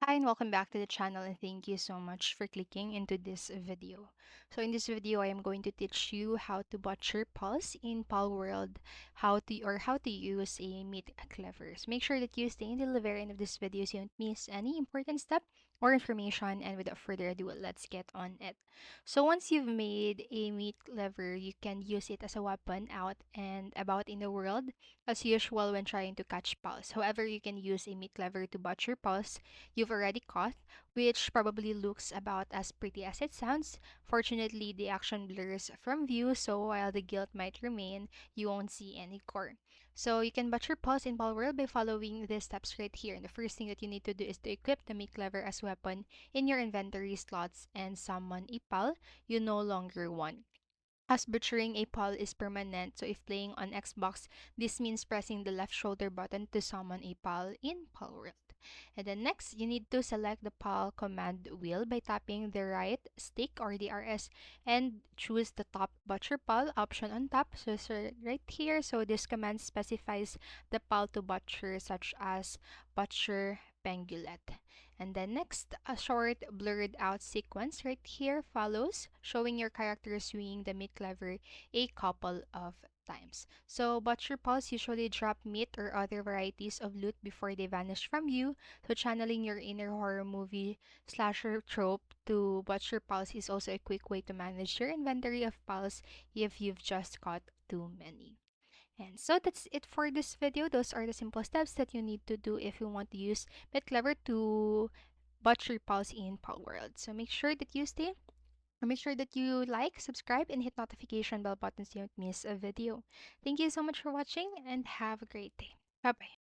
Hi and welcome back to the channel, and thank you so much for clicking into this video. So in this video, I am going to teach you how to butcher pulse in Palworld, how to use a meat cleaver. So make sure that you stay until the very end of this video so you don't miss any important step or information. And without further ado, let's get on it. So once you've made a meat cleaver, you can use it as a weapon out and about in the world as usual when trying to catch pulse. However, you can use a meat cleaver to butcher pulse you've already caught, which probably looks about as pretty as it sounds. Fortunately, the action blurs from view, so while the guilt might remain, you won't see any gore. So you can butcher paws in Palworld by following these steps right here. And the first thing that you need to do is to equip the meat cleaver as weapon in your inventory slots and summon a pal you no longer want. As butchering a pal is permanent, so if playing on Xbox, this means pressing the left shoulder button to summon a pal in Palworld. And then next, you need to select the PAL command wheel by tapping the right stick or the RS and choose the top butcher PAL option on top. So right here, so this command specifies the PAL to butcher such as butcher pengulet. And then next, a short blurred out sequence right here follows, showing your character swinging the meat cleaver a couple of times. So butcher paws usually drop meat or other varieties of loot before they vanish from view, so channeling your inner horror movie slasher trope to butcher pals is also a quick way to manage your inventory of pals if you've just caught too many. And so that's it for this video. Those are the simple steps that you need to do if you want to use BitClever to butcher pals in Palworld. So make sure that you like, subscribe, and hit notification bell button so you don't miss a video. Thank you so much for watching and have a great day. Bye bye.